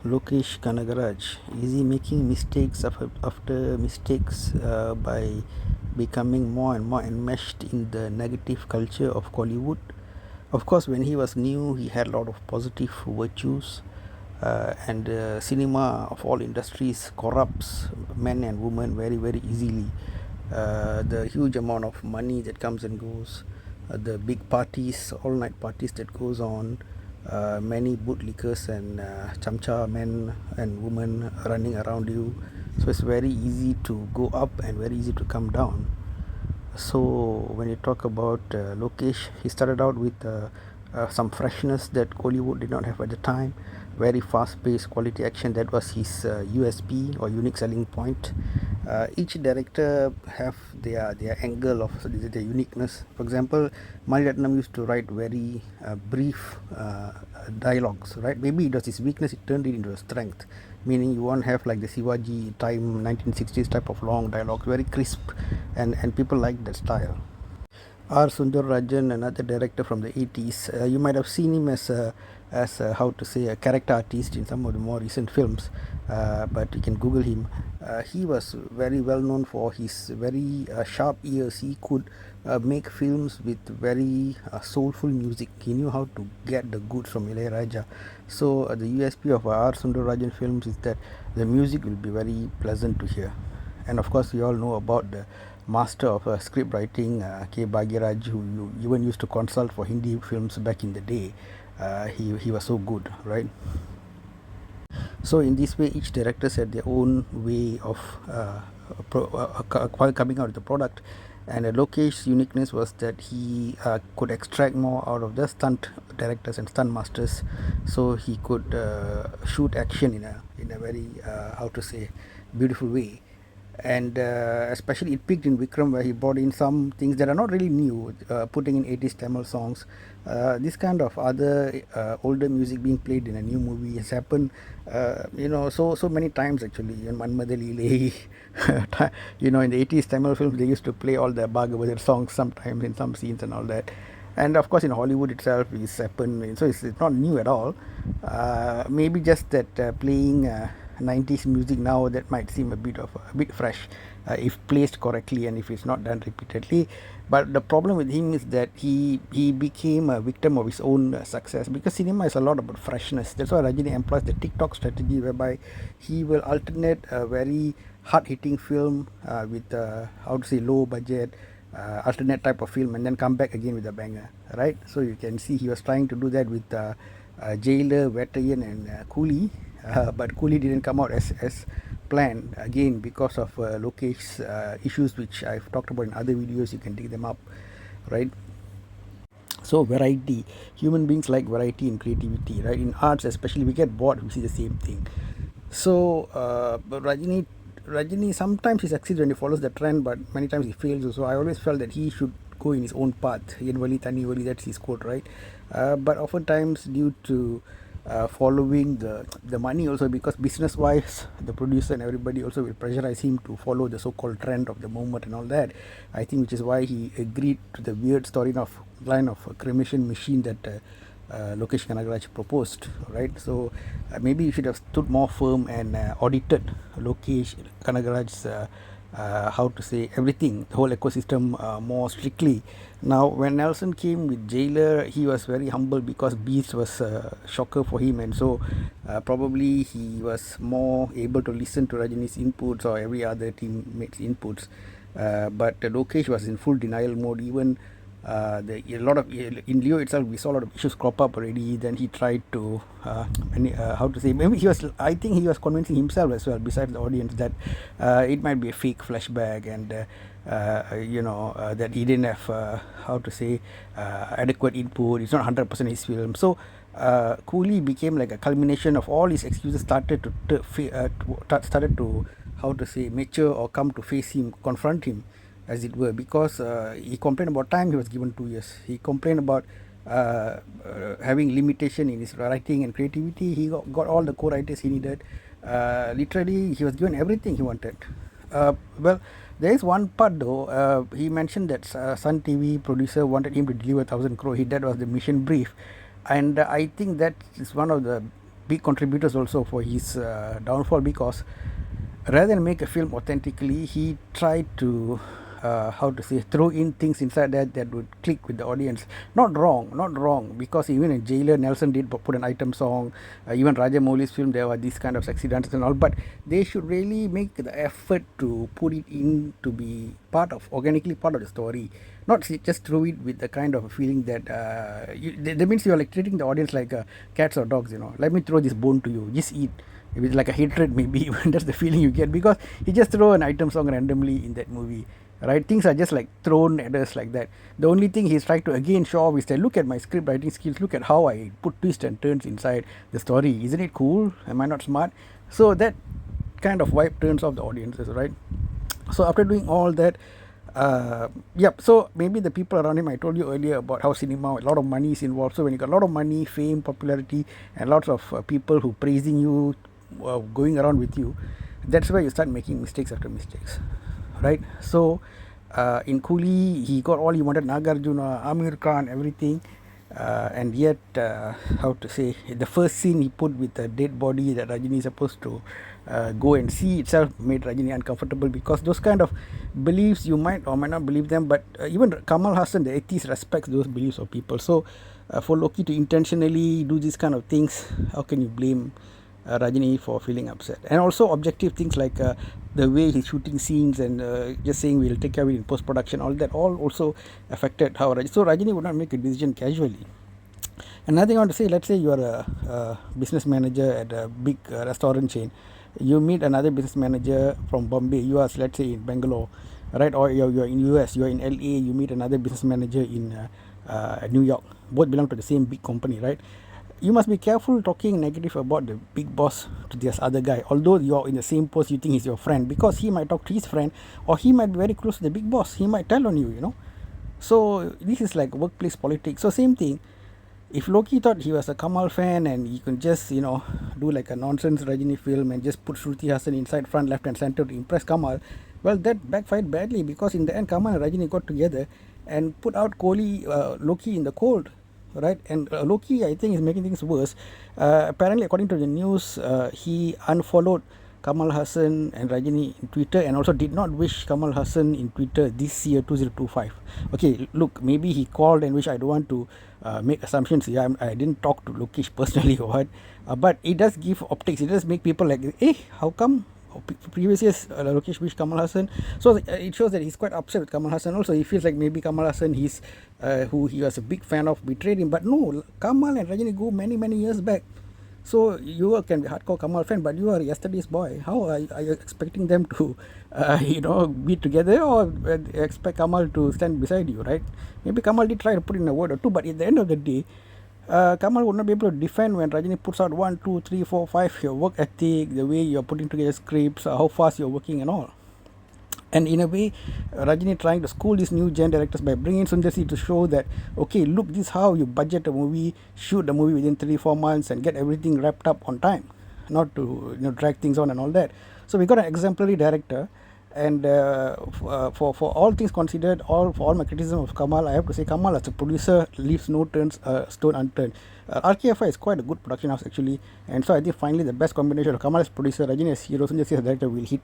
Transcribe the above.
Lokesh Kanagaraj, is he making mistakes after mistakes by becoming more and more enmeshed in the negative culture of Kollywood? Of course, when he was new, he had a lot of positive virtues, and cinema of all industries corrupts men and women very, very easily. The huge amount of money that comes and goes, the big parties, all night parties that goes on, many bootlickers and chamcha men and women running around you. So it's very easy to go up and very easy to come down. So when you talk about Lokesh, he started out with some freshness that Kollywood did not have at the time. Very fast-paced quality action. That was his USP or unique selling point. Each director have their angle of their uniqueness. For example, Mani Ratnam used to write very brief dialogues. Right? Maybe it was his weakness. It turned it into a strength. Meaning you won't have like the Shivaji time 1960s type of long dialogue, very crisp, and people like that style. R. Sundararajan, another director from the 80s. You might have seen him as how to say a character artist in some of the more recent films, but you can Google him. He was very well known for his very sharp ears. He could make films with very soulful music. He knew how to get the goods from Ilayaraja. So the USP of R. Sundararajan films is that the music will be very pleasant to hear. And of course, we all know about the master of script writing, K. Bhagiraj, who you even used to consult for Hindi films back in the day. He was so good, right? So in this way, each director had their own way of coming out with the product. And Lokesh's uniqueness was that he could extract more out of the stunt directors and stunt masters, so he could shoot action in a very how to say beautiful way. And especially it peaked in Vikram, where he brought in some things that are not really new, putting in 80s Tamil songs. This kind of other older music being played in a new movie has happened, so many times actually. In Manmadalile, in the 80s Tamil films, they used to play all the Bhagavatar songs sometimes in some scenes and all that. And of course, in Hollywood itself, it's happened. So it's not new at all. Maybe just that playing 90s music now, that might seem a bit fresh if placed correctly and if it's not done repeatedly. But the problem with him is that he became a victim of his own success, because cinema is a lot about freshness. That's why Rajini employs the TikTok strategy, whereby he will alternate a very hard hitting film with how to say low budget alternate type of film, and then come back again with a banger, right? So you can see he was trying to do that with Jailer, Veteran, and Coolie, but Coolie didn't come out as planned, again because of Lokesh's issues, which I've talked about in other videos. You can dig them up, right? So variety, human beings like variety and creativity, right? In arts especially, we get bored, we see the same thing. So but Rajini sometimes he succeeds when he follows the trend, but many times he fails also. I always felt that he should go in his own path. Yen Vali Tani Vali, that's his quote, right? But oftentimes due to following the money also, because business wise the producer and everybody also will pressurize him to follow the so-called trend of the moment and all that, I think, which is why he agreed to the weird line of a cremation machine that Lokesh Kanagaraj proposed, right? So maybe you should have stood more firm and audited Lokesh Kanagaraj's how to say everything, the whole ecosystem more strictly. Now, when Nelson came with Jailer, he was very humble because Beast was a shocker for him, and so probably he was more able to listen to Rajini's inputs or every other teammate's inputs. But Lokesh was in full denial mode. Even a lot of in Leo itself, we saw a lot of issues crop up already. Then he tried to how to say, maybe I think he was convincing himself as well, besides the audience, that it might be a fake flashback, and that he didn't have how to say adequate input. It's not 100% his film. So Coolie became like a culmination of all his excuses started to how to say mature or come to face him, confront him, as it were, because he complained about time. He was given 2 years. He complained about having limitation in his writing and creativity. He got all the co-writers he needed. Literally, he was given everything he wanted. Well, there is one part though. He mentioned that Sun TV producer wanted him to deliver 1,000 crore. That was the mission brief, and I think that is one of the big contributors also for his downfall, because rather than make a film authentically, he tried to how to say, throw in things inside that would click with the audience. Not wrong, because even in Jailer, Nelson did put an item song. Even Rajamouli's film, there were these kind of sexy dances and all, but they should really make the effort to put it in to be organically part of the story, not just throw it with the kind of a feeling that that means you are like treating the audience like cats or dogs, let me throw this bone to you, just eat. With like a hatred, maybe. That's the feeling you get, because he just throw an item song randomly in that movie, right? Things are just like thrown at us like that. The only thing he's trying to again show off is that, look at my script writing skills, look at how I put twists and turns inside the story, isn't it cool, am I not smart? So that kind of vibe turns off the audiences, right? So after doing all that, so maybe the people around him, I told you earlier about how cinema, a lot of money is involved. So when you got a lot of money, fame, popularity, and lots of people who praising you, going around with you, that's where you start making mistakes after mistakes, right? So in Coolie, he got all he wanted, Nagarjuna, Amir Khan, everything, and yet how to say, the first scene he put with the dead body that Rajini is supposed to go and see itself made Rajini uncomfortable, because those kind of beliefs, you might or might not believe them, but even Kamalhaasan, the atheist, respects those beliefs of people. So for Loki to intentionally do these kind of things, how can you blame Rajini for feeling upset? And also objective things like the way he's shooting scenes and just saying we'll take care of it in post-production, all that all also affected how so Rajini would not make a decision casually. Another thing I want to say, let's say you are a business manager at a big restaurant chain. You meet another business manager from Bombay, you are, let's say, in Bangalore, right? Or you're in US, you're in LA, you meet another business manager in New York. Both belong to the same big company, right? You must be careful talking negative about the big boss to this other guy, although you're in the same post, you think he's your friend, because he might talk to his friend, or he might be very close to the big boss, he might tell on you, So this is like workplace politics. So same thing, if Loki thought he was a Kamal fan and he could just do like a nonsense Rajini film and just put Shruti Hassan inside front, left and center to impress Kamal, well, that backfired badly, because in the end Kamal and Rajini got together and put out Loki in the cold, right? And Loki, I think, is making things worse. Apparently, according to the news, he unfollowed Kamalhaasan and Rajini in Twitter, and also did not wish Kamalhaasan in Twitter this year 2025. Okay, look, maybe he called and wished. I don't want to make assumptions. Yeah, I didn't talk to Lokesh personally or what, but it does give optics. It does make people like, how come previous years Lokesh wished Kamalhaasan? So it shows that he's quite upset with Kamalhaasan. Also, he feels like maybe Kamalhaasan, who he was a big fan of, betrayed him. But no, Kamal and Rajini go many years back. So you can be hardcore Kamal fan, but you are yesterday's boy. How are you expecting them to, be together, or expect Kamal to stand beside you, right? Maybe Kamal did try to put in a word or two, but at the end of the day, Kamal would not be able to defend when Rajini puts out 1, 2, 3, 4, 5, your work ethic, the way you're putting together scripts, how fast you're working and all. And in a way, Rajini trying to school these new gen directors by bringing Sundar Si to show that, okay, look, this is how you budget a movie, shoot the movie within 3-4 months and get everything wrapped up on time, not to drag things on and all that. So we got an exemplary director, and for all things considered, for all my criticism of Kamal, I have to say Kamal as a producer leaves no stone unturned. RKFI is quite a good production house actually, and so I think finally the best combination of Kamal as producer, Rajini as hero, Sundar Si as director will hit.